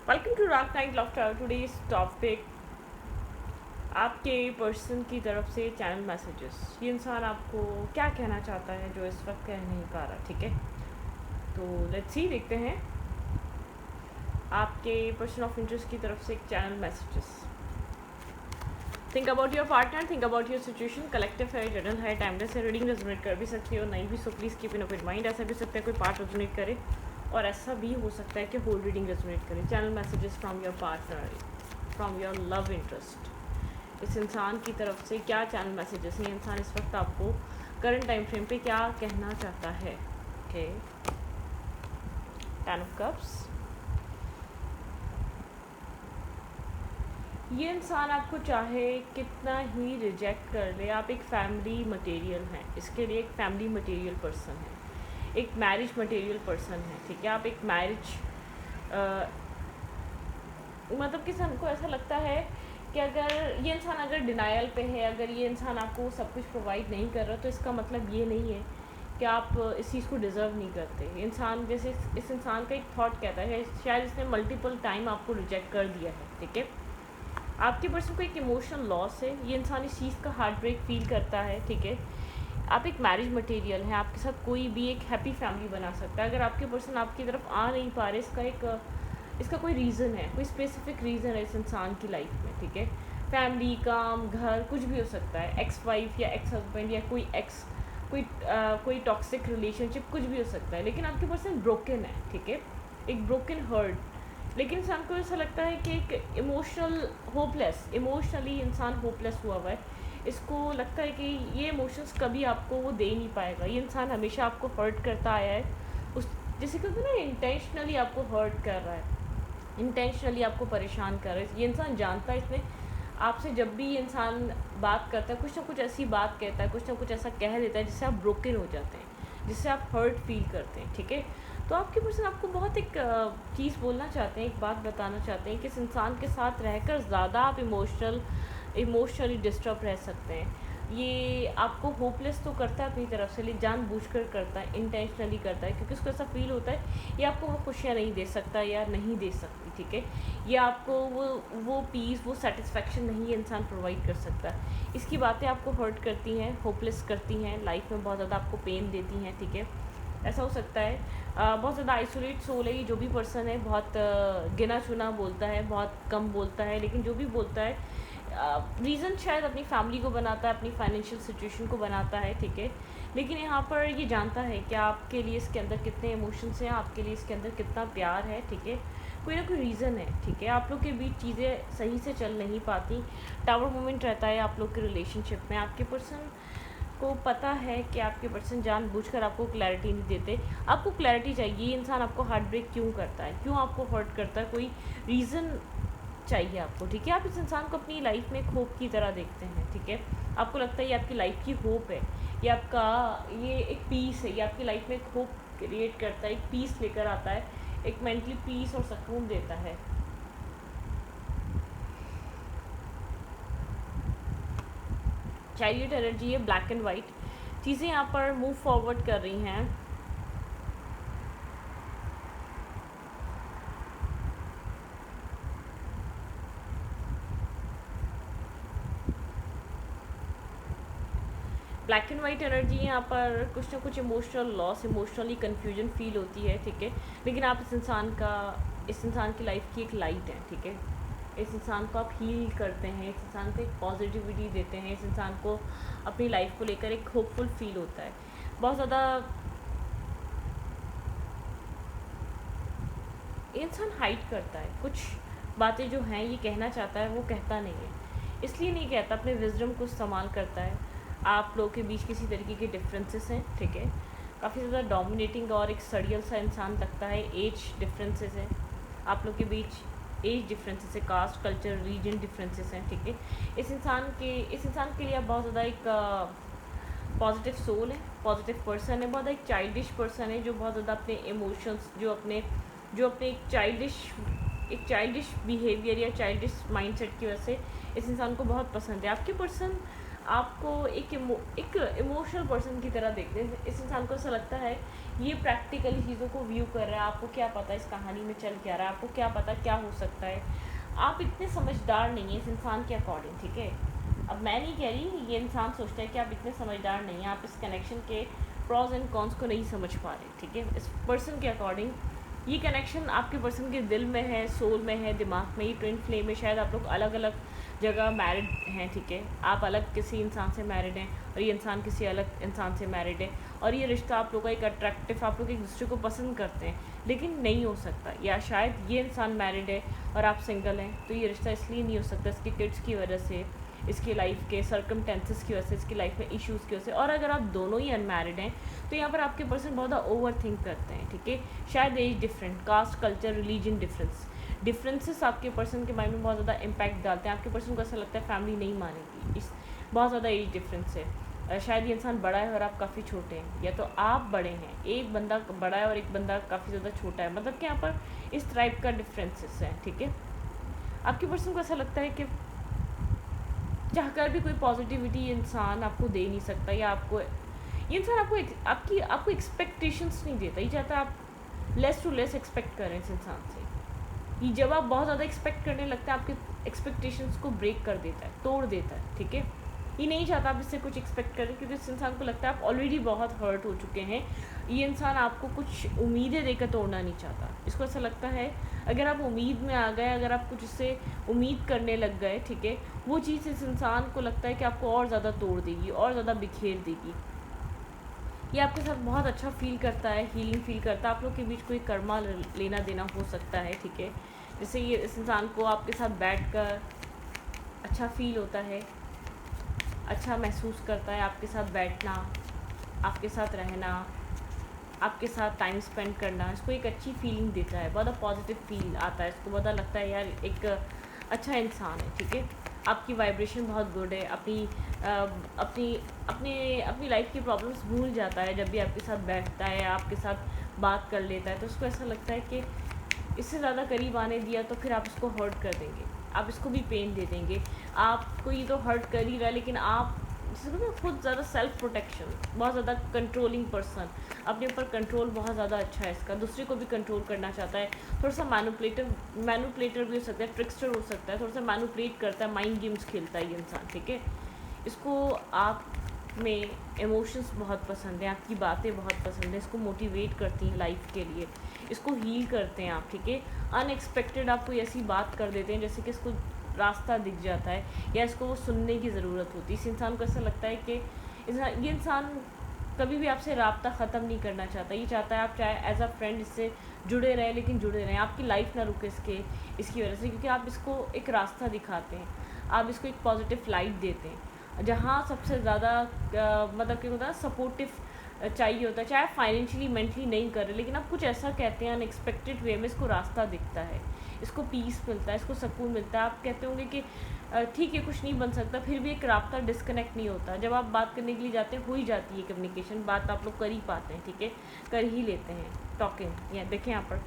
Welcome to राक night laughter. Today's topic आपके person की तरफ से चैनल मैसेजेस। ये इंसान आपको क्या कहना चाहता है जो इस वक्त कह नहीं पा रहा, ठीक है। तो लेट्स सी, देखते हैं आपके पर्सन ऑफ इंटरेस्ट की तरफ से एक channel messages. Think about your partner, think about your situation. Collective है, जनरल है, टाइमलेस है। रीडिंग रेजोनेट कर भी सकती हो, नहीं भी, so please keep in open mind. ऐसा भी सकता है कोई पार्ट रेजोनेट करे और ऐसा भी हो सकता है कि होल रीडिंग रेजोनेट करे। Channel messages from your partner, from your love interest. इस इंसान की तरफ से क्या चैनल मैसेजेस हैं? इंसान इस वक्त आपको करंट टाइम फ्रेम पे क्या कहना चाहता है? Okay, ten of cups. ये इंसान आपको चाहे कितना ही रिजेक्ट कर ले, आप एक फैमिली मटेरियल हैं। इसके लिए एक फैमिली मटेरियल पर्सन है, एक मैरिज मटेरियल पर्सन है, ठीक है। आप एक मैरिज मतलब कि इंसान को ऐसा लगता है कि अगर ये इंसान अगर डिनायल पे है, अगर ये इंसान आपको सब कुछ प्रोवाइड नहीं कर रहा, तो इसका मतलब ये नहीं है कि आप इस चीज़ को डिज़र्व नहीं करते। इंसान जैसे इस इंसान का एक थॉट कहता है, शायद इसने मल्टीपल टाइम आपको रिजेक्ट कर दिया है, ठीक है। आपके पर्सन को एक इमोशनल लॉस है, ये इंसान इस चीज़ का हार्ट ब्रेक फील करता है, ठीक है। आप एक मैरिज मटेरियल हैं, आपके साथ कोई भी एक हैप्पी फैमिली बना सकता है। अगर आपके पर्सन आपकी तरफ आ नहीं पा रहे, इसका कोई रीज़न है, कोई स्पेसिफिक रीज़न है इस इंसान की लाइफ में, ठीक है। फैमिली, काम, घर, कुछ भी हो सकता है। एक्स वाइफ या एक्स हस्बैंड या कोई टॉक्सिक रिलेशनशिप, कुछ भी हो सकता है। लेकिन आपके पर्सन ब्रोकन है, ठीक है, एक ब्रोकन हर्ट। लेकिन इंसान को ऐसा लगता है कि एक इमोशनली इंसान होपलेस हुआ हुआ है। इसको लगता है कि ये इमोशंस कभी आपको वो दे नहीं पाएगा। ये इंसान हमेशा आपको हर्ट करता आया है, उस जैसे कहते हैं ना, इंटेंशनली आपको हर्ट कर रहा है, इंटेंशनली आपको परेशान कर रहा है। ये इंसान जानता है, इसने आपसे जब भी ये इंसान बात करता है, कुछ ना कुछ ऐसी बात कहता है, कुछ ना कुछ ऐसा कह देता है जिससे आप ब्रोकन हो जाते हैं, जिससे आप हर्ट फील करते हैं, ठीक है। तो आपके पर्सन आपको बहुत एक चीज़ बोलना चाहते हैं, एक बात बताना चाहते हैं कि इस इंसान के साथ रहकर ज़्यादा आप इमोशनली डिस्टर्ब रह सकते हैं। ये आपको होपलेस तो करता है अपनी तरफ से, लेकिन जानबूझकर करता है, इंटेंशनली करता है, क्योंकि उसको ऐसा फील होता है ये आपको वो खुशियाँ नहीं दे सकता या नहीं दे सकती, ठीक है। ये आपको वो पीस, वो सेटिस्फेक्शन नहीं ये इंसान प्रोवाइड कर सकता। इसकी बातें आपको हर्ट करती हैं, होपलेस करती हैं, लाइफ में बहुत ज़्यादा आपको पेन देती हैं, ठीक है। ऐसा हो सकता है बहुत ज़्यादा आइसोलेट सोल है ये जो भी पर्सन है, बहुत गिना चुना बोलता है, बहुत कम बोलता है, लेकिन जो भी बोलता है रीज़न शायद अपनी फैमिली को बनाता है, अपनी फाइनेंशियल सिचुएशन को बनाता है, ठीक है। लेकिन यहाँ पर ये जानता है कि आपके लिए इसके अंदर कितने इमोशंस हैं, आपके लिए इसके अंदर कितना प्यार है, ठीक है। कोई ना कोई रीज़न है, ठीक है। आप लोग के बीच चीज़ें सही से चल नहीं पाती, टावर मोमेंट रहता है आप लोग के रिलेशनशिप में। आपके पर्सन को पता है कि आपके पर्सन जानबूझकर आपको क्लैरिटी नहीं देते। आपको क्लैरिटी चाहिए, ये इंसान आपको हार्ट ब्रेक क्यों करता है, क्यों आपको हर्ट करता है, कोई रीज़न चाहिए आपको, ठीक है। आप इस इंसान को अपनी लाइफ में एक होप की तरह देखते हैं, ठीक है। आपको लगता है ये आपकी लाइफ की होप है, ये एक पीस है, ये आपकी लाइफ में एक होप क्रिएट करता है, एक पीस लेकर आता है, एक मेंटली पीस और सुकून देता है। चैरियट एनर्जी है, ब्लैक एंड वाइट चीज़ें यहाँ पर मूव फॉरवर्ड कर रही हैं। ब्लैक एंड वाइट एनर्जी यहाँ पर कुछ ना कुछ emotional loss, emotionally confusion feel होती है, ठीक है। लेकिन आप इस इंसान की लाइफ की एक लाइट है, ठीक है। इस इंसान को आप हील करते हैं, इस इंसान को एक पॉजिटिविटी देते हैं, इस इंसान को अपनी लाइफ को लेकर एक होपफुल फील होता है। बहुत ज़्यादा इंसान हाइड करता है, कुछ बातें जो हैं ये कहना चाहता है, वो कहता नहीं है, इसलिए नहीं कहता, अपने विजडम को इस्तेमाल करता है। आप लोगों के बीच किसी तरीके के डिफरेंसेस हैं, ठीक है। काफ़ी ज़्यादा डोमिनेटिंग और एक सड़ियल सा इंसान लगता है। एज डिफरेंसेस हैं आप लोग के बीच, एज डिफरेंसेस है, कास्ट, कल्चर, रीजन डिफरेंसेस हैं, ठीक है। इस इंसान के लिए आप बहुत ज़्यादा एक पॉजिटिव सोल है, पॉजिटिव पर्सन है, बहुत एक चाइल्डिश पर्सन है जो बहुत ज़्यादा अपने इमोशंस, जो अपने एक चाइल्डिश बिहेवियर या चाइल्डिश माइंडसेट की वजह से इस इंसान को बहुत पसंद है। आपके पर्सन आपको एक इमोशनल पर्सन की तरह देखते हैं। इस इंसान को ऐसा लगता है ये प्रैक्टिकली चीज़ों को व्यू कर रहा है, आपको क्या पता इस कहानी में चल क्या रहा है, आपको क्या पता क्या हो सकता है। आप इतने समझदार नहीं हैं इस इंसान के अकॉर्डिंग, ठीक है। अब मैं नहीं कह रही, ये इंसान सोचता है कि आप इतने समझदार नहीं हैं, आप इस कनेक्शन के प्रॉज एंड कॉन्स को नहीं समझ पा रहे, ठीक है। इस पर्सन के अकॉर्डिंग ये कनेक्शन आपके पर्सन के दिल में है, सोल में है, दिमाग में, ये ट्विन फ्लेम में। शायद आप लोग अलग अलग जगह मैरिड हैं, ठीक है। आप अलग किसी इंसान से मैरिड हैं और ये इंसान किसी अलग इंसान से मैरिड है, और ये रिश्ता आप लोग का एक अट्रैक्टिव, आप लोग एक दूसरे को पसंद करते हैं, लेकिन नहीं हो सकता। या शायद ये इंसान मैरिड है और आप सिंगल हैं, तो ये रिश्ता इसलिए नहीं हो सकता इसके किड्स की वजह से, इसके लाइफ के सर्कमटेंसेस की वजह से, इसकी लाइफ में इश्यूज़ की वजह से। और अगर आप दोनों ही अनमैरिड हैं तो यहाँ पर आपके पर्सन बहुत ज़्यादा ओवर थिंक करते हैं, ठीक है। शायद age different, caste, culture, religion differences आपके पर्सन के माइंड में बहुत ज़्यादा इम्पैक्ट डालते हैं। आपके पर्सन को ऐसा लगता है फैमिली नहीं मानेगी, इस बहुत ज़्यादा एज डिफरेंस है। शायद ये इंसान बड़ा है और आप काफ़ी छोटे हैं, या तो आप बड़े हैं, एक बंदा बड़ा है और एक बंदा काफ़ी ज़्यादा छोटा है, मतलब कि यहाँ पर इस टाइप का डिफरेंसेस है, ठीक है। आपके पर्सन को ऐसा लगता है कि चाहकर भी कोई पॉजिटिविटी इंसान आपको दे नहीं सकता, या आपको ये इंसान आपको एक्सपेक्टेशंस नहीं देता। ये चाहता है आप लेस टू लेस एक्सपेक्ट करें इस इंसान से। ये जब आप बहुत ज़्यादा एक्सपेक्ट करने लगते हैं आपके एक्सपेक्टेशंस को ब्रेक कर देता है, तोड़ देता है, ठीक है। ये नहीं चाहता आप इससे कुछ एक्सपेक्ट करें, क्योंकि इस इंसान को लगता है आप ऑलरेडी बहुत हर्ट हो चुके हैं। ये इंसान आपको कुछ उम्मीदें देकर तोड़ना नहीं चाहता। इसको ऐसा लगता है अगर आप उम्मीद में आ गए, अगर आप कुछ इससे उम्मीद करने लग गए, ठीक है, वो चीज़ इस इंसान को लगता है कि आपको और ज़्यादा तोड़ देगी, और ज़्यादा बिखेर देगी। ये आपके साथ बहुत अच्छा फील करता है, हीलिंग फील करता है। आप लोग के बीच कोई कर्मा लेना देना हो सकता है, ठीक है। जैसे ये इस इंसान को आपके साथ बैठकर अच्छा फील होता है, अच्छा महसूस करता है आपके साथ बैठना, आपके साथ रहना, आपके साथ टाइम स्पेंड करना। इसको एक अच्छी फीलिंग देता है, बहुत पॉजिटिव फील आता है इसको, बहुत लगता है यार एक अच्छा इंसान है, ठीक है। आपकी वाइब्रेशन बहुत गुड है। अपनी लाइफ की प्रॉब्लम्स भूल जाता है जब भी आपके साथ बैठता है, आपके साथ बात कर लेता है। तो उसको ऐसा लगता है कि इससे ज़्यादा करीब आने दिया तो फिर आप इसको हर्ट कर देंगे, आप इसको भी पेन दे देंगे। आपको ये तो हर्ट कर ही रहा है, लेकिन आप जिसको ना खुद ज़्यादा सेल्फ प्रोटेक्शन, बहुत ज़्यादा कंट्रोलिंग पर्सन, अपने ऊपर कंट्रोल बहुत ज़्यादा अच्छा है इसका, दूसरे को भी कंट्रोल करना चाहता है। थोड़ा सा मैनुपलेटर भी हो सकता है, ट्रिक्स्टर हो सकता है, थोड़ा सा मैनुपलेट करता है, माइंड गेम्स खेलता है ये इंसान, ठीक है। इसको आप में इमोशंस बहुत पसंद हैं, आपकी बातें बहुत पसंद हैं, इसको मोटिवेट करती हैं लाइफ के लिए, इसको हील करते हैं आप, ठीक है। अनएक्सपेक्टेड आप कोई ऐसी बात कर देते हैं जैसे कि इसको रास्ता दिख जाता है, या इसको वो सुनने की ज़रूरत होती है। इस इंसान को ऐसा लगता है कि ये इंसान कभी भी आपसे राब्ता ख़त्म नहीं करना चाहता। ये चाहता है आप चाहे एज अ फ्रेंड इससे जुड़े रहें, लेकिन जुड़े रहें, आपकी लाइफ ना रुके इसकी वजह से, क्योंकि आप इसको एक रास्ता दिखाते हैं, आप इसको एक पॉजिटिव लाइट देते हैं। जहाँ सबसे ज़्यादा मतलब क्या होता है, सपोर्टिव चाहिए होता है, चाहे आप फाइनेंशियली मेंटली नहीं कर रहे, लेकिन आप कुछ ऐसा कहते हैं अनएक्सपेक्टेड वे में, इसको रास्ता दिखता है, इसको पीस मिलता है, इसको सुकून मिलता है। आप कहते होंगे कि ठीक है कुछ नहीं बन सकता, फिर भी एक राब्ता डिस्कनेक्ट नहीं होता। जब आप बात करने के लिए जाते हैं हो ही जाती है कम्युनिकेशन, बात आप लोग कर ही पाते हैं, ठीक है, कर ही लेते हैं टॉकिंग। या देखें यहाँ पर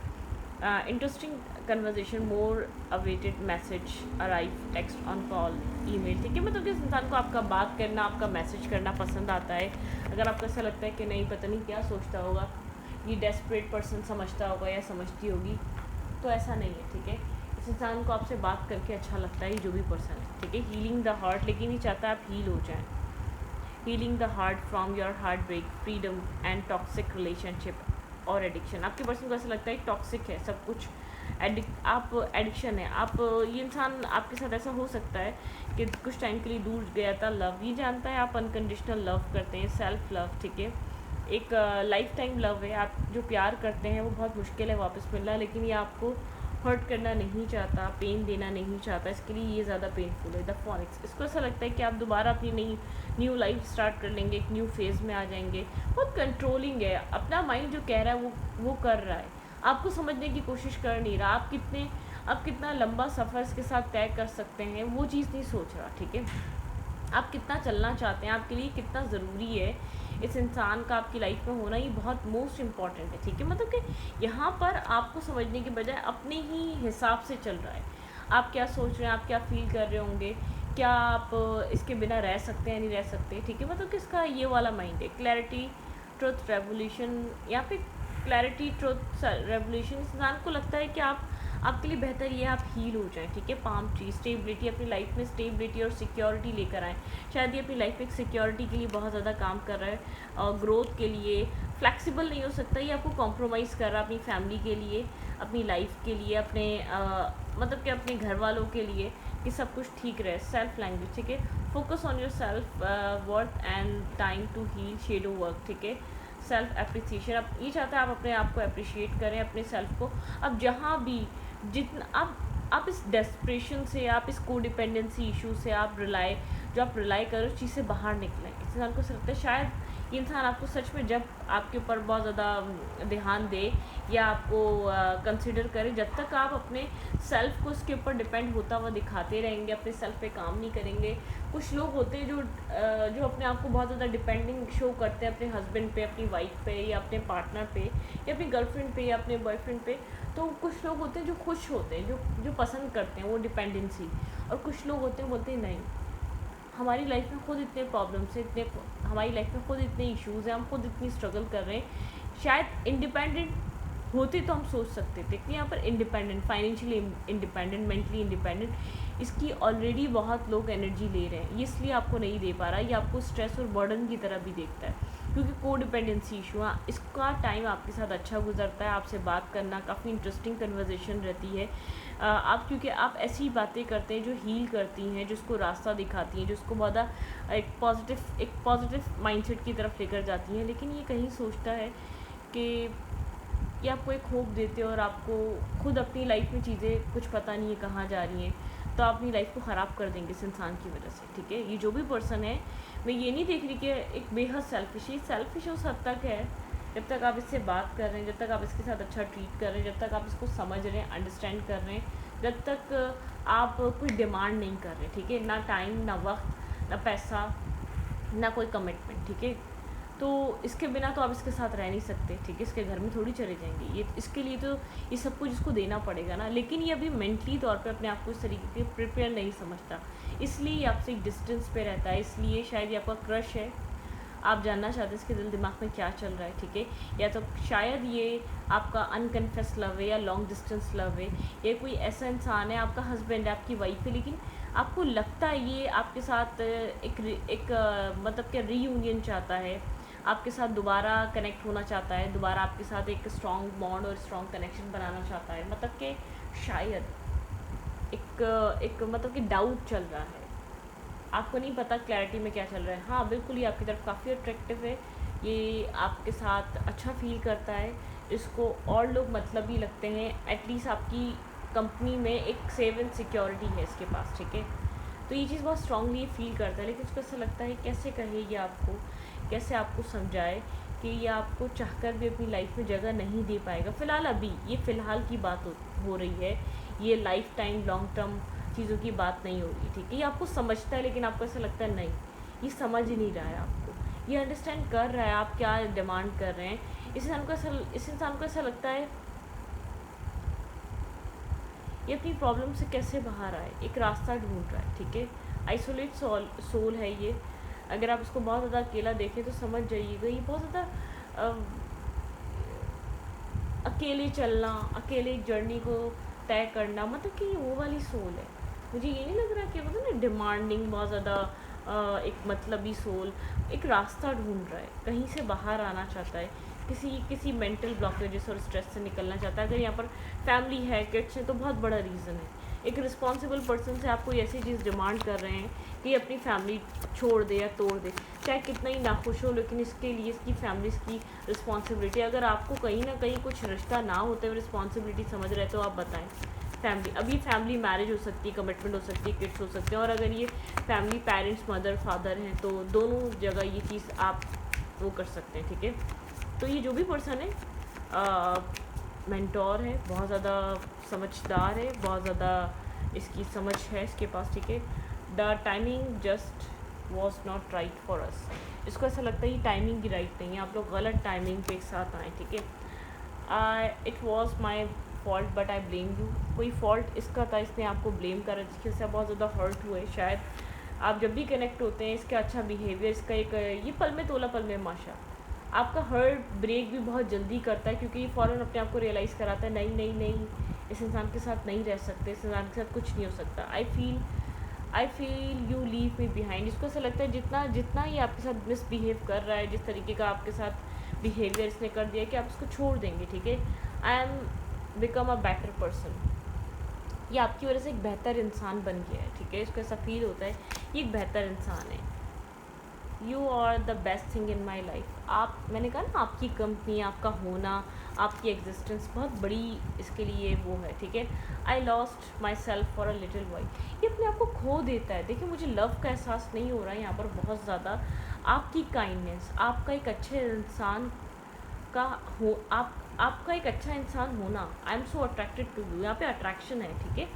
interesting conversation, more awaited message arrive, text, on call, email, ठीक है। मतलब जिस इंसान को आपका बात करना, आपका मैसेज करना पसंद आता है, अगर आपको ऐसा लगता है कि नहीं पता नहीं क्या सोचता होगा, ये डेस्परेट पर्सन समझता होगा या समझती होगी, तो ऐसा नहीं है, ठीक है। इस इंसान को आपसे बात करके अच्छा लगता है, जो भी पर्सन है, ठीक है। हीलिंग द हार्ट, लेकिन ये चाहता है आप हील हो जाएं। Healing the heart from your heartbreak, freedom and toxic relationship और एडिक्शन। आपके पर्सन को ऐसा लगता है टॉक्सिक है सब कुछ, आप एडिक्शन है। आप ये इंसान आपके साथ ऐसा हो सकता है कि कुछ टाइम के लिए दूर गया था लव, ये जानता है आप अनकंडीशनल लव करते हैं, सेल्फ लव, ठीक है। एक लाइफ टाइम लव है। आप जो प्यार करते हैं वो बहुत मुश्किल है वापस मिलना, लेकिन ये आपको हर्ट करना नहीं चाहता, पेन देना नहीं चाहता, इसके लिए ये ज़्यादा पेनफुल है। द फॉनिक्स, इसको ऐसा लगता है कि आप दोबारा अपनी न्यू लाइफ स्टार्ट कर लेंगे, एक न्यू फेज़ में आ जाएंगे। बहुत कंट्रोलिंग है, अपना माइंड जो कह रहा है वो कर रहा है, आपको समझने की कोशिश कर नहीं रहा। आप कितना लंबा सफ़र इसके साथ तय कर सकते हैं वो चीज़ नहीं सोच रहा, ठीक है। आप कितना चलना चाहते हैं, आपके लिए कितना ज़रूरी है इस इंसान का आपकी लाइफ में होना, ये बहुत मोस्ट इम्पॉर्टेंट है, ठीक है। मतलब कि यहाँ पर आपको समझने के बजाय अपने ही हिसाब से चल रहा है, आप क्या सोच रहे हैं, आप क्या फील कर रहे होंगे, क्या आप इसके बिना रह सकते हैं, नहीं रह सकते, ठीक है। मतलब किसका ये वाला माइंड है। क्लैरिटी ट्रुथ रेवोल्यूशन, यहाँ पे क्लैरिटी ट्रुथ रेवोल्यूशन, इंसान को लगता है कि आपके लिए बेहतर ये आप हील हो जाएं, ठीक है। पाम ट्री, स्टेबिलिटी, अपनी लाइफ में स्टेबिलिटी और सिक्योरिटी लेकर आएँ। शायद ये अपनी लाइफ में एक सिक्योरिटी के लिए बहुत ज़्यादा काम कर रहा है और ग्रोथ के लिए फ्लेक्सिबल नहीं हो सकता, ये आपको कॉम्प्रोमाइज़ कर रहा है अपनी फैमिली के लिए, अपनी लाइफ के लिए, अपने मतलब कि अपने घर वालों के लिए, कि सब कुछ ठीक रहे। सेल्फ लैंग्वेज, ठीक है। Focus on your self worth and time to heal shadow work, ठीक है। सेल्फ अप्रिसिएशन, आप ये चाहता है आप अपने आप को अप्रिशिएट करें, अपने सेल्फ को। अब जहाँ भी जितना आप इस डेस्परेशन से, आप इस कोडिपेंडेंसी इशू से आप रिलाई करो, उस चीज़ से बाहर निकलें। इस इंसान को लगता है शायद ये इंसान आपको सच में जब आपके ऊपर बहुत ज़्यादा ध्यान दे या आपको कंसिडर करे, जब तक आप अपने सेल्फ को उसके ऊपर डिपेंड होता हुआ दिखाते रहेंगे, अपने सेल्फ पे काम नहीं करेंगे। कुछ लोग होते हैं जो अपने आप को बहुत ज़्यादा डिपेंडिंग शो करते हैं अपने हस्बैंड पे, अपनी वाइफ पे, या अपने पार्टनर पे, या अपनी गर्लफ्रेंड पे, या अपने बॉयफ्रेंड पे। तो कुछ लोग होते हैं जो खुश होते हैं, जो पसंद करते हैं वो डिपेंडेंसी, और कुछ लोग होते हैं बोलते हैं नहीं, हमारी लाइफ में खुद इतने प्रॉब्लम्स हैं, हमारी लाइफ में खुद इतने इश्यूज़ हैं, हम खुद इतनी स्ट्रगल कर रहे हैं, शायद इंडिपेंडेंट होते तो हम सोच सकते थे कि यहाँ पर independent, financially independent, mentally independent, इसकी ऑलरेडी बहुत लोग एनर्जी ले रहे हैं, ये इसलिए आपको नहीं दे पा रहा, ये आपको स्ट्रेस और बर्डन की तरह भी देखता है, क्योंकि कोडिपेंडेंसी इशू, हाँ इसका टाइम आपके साथ अच्छा गुजरता है, आपसे बात करना काफ़ी इंटरेस्टिंग कन्वर्सेशन रहती है, आप क्योंकि आप ऐसी बातें करते हैं जो हील करती हैं, जो उसको रास्ता दिखाती हैं, जो उसको बहुत एक पॉजिटिव माइंडसेट की तरफ लेकर जाती हैं। लेकिन ये कहीं सोचता है कि ये आपको एक होप देते हैं और आपको खुद अपनी लाइफ में चीज़ें कुछ पता नहीं है कहाँ जा रही हैं, तो आप अपनी लाइफ को ख़राब कर देंगे इस इंसान की वजह से, ठीक है। ये जो भी पर्सन है, मैं ये नहीं देख रही कि एक बेहद सेल्फिश उस हद तक है, जब तक आप इससे बात कर रहे हैं, जब तक आप इसके साथ अच्छा ट्रीट कर रहे हैं, जब तक आप इसको समझ रहे हैं, अंडरस्टैंड कर रहे हैं, जब तक आप कोई डिमांड नहीं कर रहे, ठीक है। ना टाइम, ना वक्त, ना पैसा, ना कोई कमिटमेंट, ठीक है। तो इसके बिना तो आप इसके साथ रह नहीं सकते, ठीक है। इसके घर में थोड़ी चले जाएंगे, ये इसके लिए तो ये सब कुछ इसको देना पड़ेगा ना। लेकिन ये अभी मेंटली तौर पे अपने आप को इस तरीके के प्रिपेयर नहीं समझता, इसलिए ये आपसे एक डिस्टेंस पे रहता है, इसलिए शायद ये आपका क्रश है, आप जानना चाहते हैं इसके दिल दिमाग में क्या चल रहा है, ठीक है। या तो शायद ये आपका अनकन्फेस लव है, या लॉन्ग डिस्टेंस लव है, या कोई ऐसा इंसान है, आपका हस्बैंड है, आपकी वाइफ है, लेकिन आपको लगता है ये आपके साथ एक मतलब क्या रीयूनियन चाहता है, आपके साथ दोबारा कनेक्ट होना चाहता है, दोबारा आपके साथ एक स्ट्रॉन्ग बॉन्ड और स्ट्रॉन्ग कनेक्शन बनाना चाहता है। मतलब कि शायद एक मतलब कि डाउट चल रहा है, आपको नहीं पता क्लैरिटी में क्या चल रहा है। हाँ बिल्कुल, ये आपकी तरफ काफ़ी अट्रैक्टिव है, ये आपके साथ अच्छा फील करता है, इसको और लोग मतलबी लगते हैं, एटलीस्ट आपकी कंपनी में एक सेव एंड सिक्योरिटी है इसके पास, ठीक है। तो ये चीज़ बहुत स्ट्रांगली फील करता है, लेकिन उसको ऐसा लगता है कैसे कहे ये आपको, कैसे आपको समझाए कि ये आपको चाहकर भी अपनी लाइफ में जगह नहीं दे पाएगा फ़िलहाल। अभी ये फ़िलहाल की बात हो रही है, ये लाइफ टाइम लॉन्ग टर्म चीज़ों की बात नहीं होगी, ठीक है। ये आपको समझता है, लेकिन आपको ऐसा लगता है नहीं, ये समझ ही नहीं रहा है आपको, ये अंडरस्टैंड कर रहा है आप क्या डिमांड कर रहे हैं। इस इंसान को ऐसा लगता है ये अपनी प्रॉब्लम से कैसे बाहर आए, एक रास्ता ढूंढ रहा है, ठीक है। आइसोलेट सोल है ये, अगर आप इसको बहुत ज़्यादा अकेला देखें तो समझ जाइएगा ये बहुत ज़्यादा अकेले चलना, अकेले एक जर्नी को तय करना, मतलब कि ये वो वाली सोल है। मुझे ये नहीं लग रहा कि मतलब ना डिमांडिंग बहुत ज़्यादा एक मतलबी सोल एक रास्ता ढूंढ रहा है, कहीं से बाहर आना चाहता है, किसी मेंटल ब्लॉकेजेस और स्ट्रेस से निकलना चाहता है। अगर यहाँ पर फैमिली है, किड्स है, तो बहुत बड़ा रीज़न है। एक रिस्पॉन्सिबल पर्सन से आप कोई ऐसी चीज़ डिमांड कर रहे हैं कि अपनी फैमिली छोड़ दे या तोड़ दे, चाहे कितना ही नाखुश हो, लेकिन इसके लिए इसकी फैमिली की रिस्पॉन्सिबिलिटी। अगर आपको कहीं ना कहीं कुछ रिश्ता ना होते हुए रिस्पॉन्सिबिलिटी समझ रहे तो आप बताएं। फैमिली, अभी फैमिली मैरिज हो सकती है, कमिटमेंट हो सकती है, किड्स हो सकते हैं, और अगर ये फैमिली पेरेंट्स मदर फादर हैं तो दोनों जगह ये चीज़ आप वो कर सकते हैं, ठीक है। तो ये जो भी पर्सन है मेंटोर है, बहुत ज़्यादा समझदार है, बहुत ज़्यादा इसकी समझ है इसके पास, ठीक है। The timing just was not right for us, इसको ऐसा लगता है ये टाइमिंग की राइट नहीं है, आप लोग गलत टाइमिंग पे एक साथ आए, ठीक है। It was my fault but I blame you. कोई फॉल्ट इसका था, इसने आपको ब्लेम करा जिसकी वजह से आप बहुत ज़्यादा हर्ट हुए। शायद आप जब भी कनेक्ट होते हैं इसका अच्छा बिहेवियर, इसका एक ये पल में तोला पल में माशा, आपका हार्ट ब्रेक भी बहुत जल्दी करता है, क्योंकि ये फ़ौरन अपने आप को रियलाइज़ कराता है नहीं नहीं नहीं, इस इंसान के साथ नहीं रह सकते, इस इंसान के साथ कुछ नहीं हो सकता। I feel you leave me behind. इसको ऐसा लगता है जितना जितना ये आपके साथ मिसबिहेव कर रहा है, जिस तरीके का आपके साथ बिहेवियर इसने कर दिया कि आप इसको छोड़ देंगे, ठीक है। I am become a better person, ये आपकी वजह से एक बेहतर इंसान बन गया है, ठीक है। इसको ऐसा फील होता है ये एक बेहतर इंसान है। You are the best thing in my life. आप, मैंने कहा ना, आपकी कंपनी, आपका होना, आपकी एग्जिस्टेंस बहुत बड़ी इसके लिए वो है, ठीक है। I lost my self for a little boy. ये अपने आप को खो देता है। देखिए, मुझे लव का एहसास नहीं हो रहा है यहाँ पर बहुत ज़्यादा। आपकी काइंडनेस, आपका एक अच्छे इंसान का हो, आपका एक अच्छा इंसान होना, I am so attracted to you. यहाँ पे अट्रैक्शन है, ठीक है।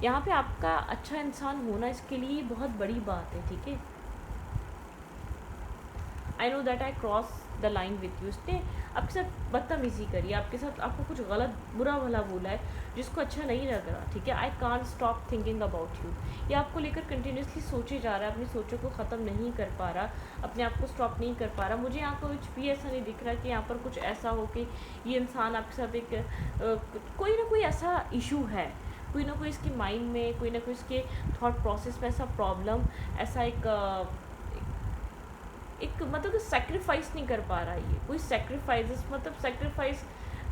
यहाँ पे आपका अच्छा इंसान होना इसके लिए बहुत बड़ी बात है, ठीक है। I know that I cross the line with you. उसने आपके साथ बदतमीज़ी करी, आपके साथ आपको कुछ गलत बुरा भला बोला है जिसको अच्छा नहीं लग रहा, ठीक है। I can't stop thinking about you. ये आपको लेकर कंटिन्यूसली सोचे जा रहा है, अपनी सोचों को ख़त्म नहीं कर पा रहा, अपने आप को स्टॉप नहीं कर पा रहा। मुझे यहाँ कुछ भी ऐसा नहीं दिख रहा कि यहाँ पर कुछ ऐसा हो कि ये इंसान आपके साथ एक कोई ना कोई ऐसा इशू है, कोई ना कोई इसकी माइंड में, कोई ना कोई इसके थॉट प्रोसेस में ऐसा प्रॉब्लम, ऐसा एक मतलब कि सेक्रीफाइस नहीं कर पा रहा है। ये कोई सेक्रीफाइस, मतलब सेक्रीफाइस,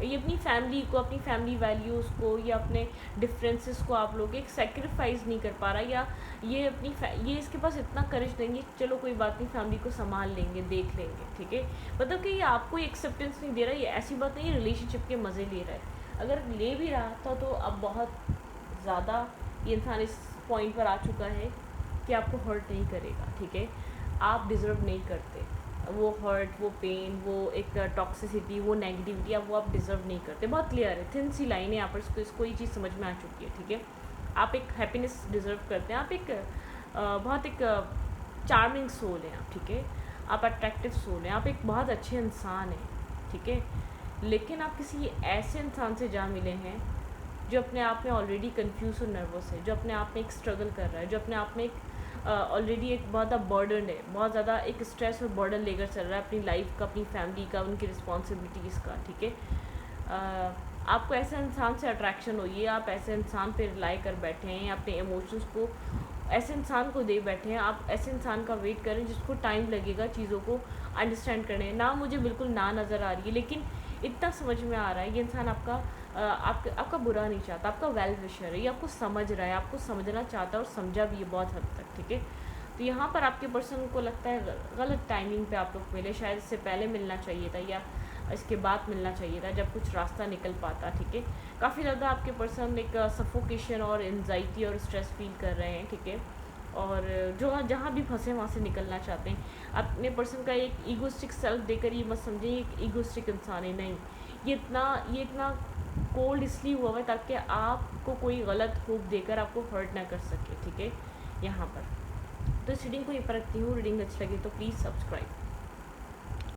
ये अपनी फैमिली को, अपनी फैमिली वैल्यूज़ को, या अपने डिफरेंसेस को आप लोग एक सेक्रीफाइस नहीं कर पा रहा, या ये ये इसके पास इतना करेज नहीं है, चलो कोई बात नहीं, फैमिली को संभाल लेंगे, देख लेंगे, ठीक है। मतलब कि ये आपको एक्सेप्टेंस नहीं दे रहा है। ये ऐसी बात नहीं है रिलेशनशिप के मज़े ले रहा है, अगर ले भी रहा था तो अब बहुत ज़्यादा ये इंसान इस पॉइंट पर आ चुका है कि आपको हर्ट नहीं करेगा, ठीक है। आप डिज़र्व नहीं करते वो हर्ट, वो पेन, वो एक टॉक्सिसिटी, वो नेगेटिविटी, आप डिज़र्व नहीं करते। बहुत क्लियर है, थिन सी लाइन है यहाँ पर, इसको ये चीज़ समझ में आ चुकी है, ठीक है। आप एक हैप्पीनेस डिज़र्व करते हैं, आप एक बहुत एक चार्मिंग सोल हैं आप, ठीक है। आप अट्रैक्टिव सोल हैं, आप एक बहुत अच्छे इंसान हैं, ठीक है। लेकिन आप किसी ऐसे इंसान से जा मिले हैं जो अपने आप में ऑलरेडी कन्फ्यूज और नर्वस है, जो अपने आप में एक स्ट्रगल कर रहा है, जो अपने आप में एक ऑलरेडी एक बहुत ज़्यादा बर्डन है, बहुत ज़्यादा एक स्ट्रेस और बर्डन लेकर चल रहा है अपनी लाइफ का, अपनी फैमिली का, उनकी रिस्पॉन्सिबिलिटीज़ का, ठीक है। आपको ऐसे इंसान से अट्रैक्शन हुई है, आप ऐसे इंसान पे रिलाई कर बैठे हैं, अपने इमोशंस को ऐसे इंसान को दे बैठे हैं, आप ऐसे इंसान का वेट करें जिसको टाइम लगेगा चीज़ों को अंडरस्टैंड करने। ना मुझे बिल्कुल ना नज़र आ रही है, लेकिन इतना समझ में आ रहा है ये इंसान आपका बुरा नहीं चाहता, आपका वेल विशर है, ये आपको समझ रहा है, आपको समझना चाहता है और समझा भी है बहुत हद तक, ठीक है। तो यहाँ पर आपके पर्सन को लगता है गलत टाइमिंग पे आप लोग मिले, शायद इससे पहले मिलना चाहिए था या इसके बाद मिलना चाहिए था जब कुछ रास्ता निकल पाता, ठीक है। काफ़ी ज़्यादा आपके पर्सन एक सफोकेशन और एनजाइटी और स्ट्रेस फील कर रहे हैं, ठीक है। और जो जहाँ भी फंसे वहाँ से निकलना चाहते हैं। अपने पर्सन का एक ईगोस्टिक सेल्फ देकर ये मत समझें एक ईगोस्टिक इंसान है, नहीं। ये इतना कोल्ड इसलिए हुआ है ताकि आपको कोई गलत होप देकर आपको हर्ट ना कर सके, ठीक है। यहाँ पर तो इस रीडिंग को ये पर रखती हूँ। रीडिंग अच्छी लगी तो प्लीज़ सब्सक्राइब।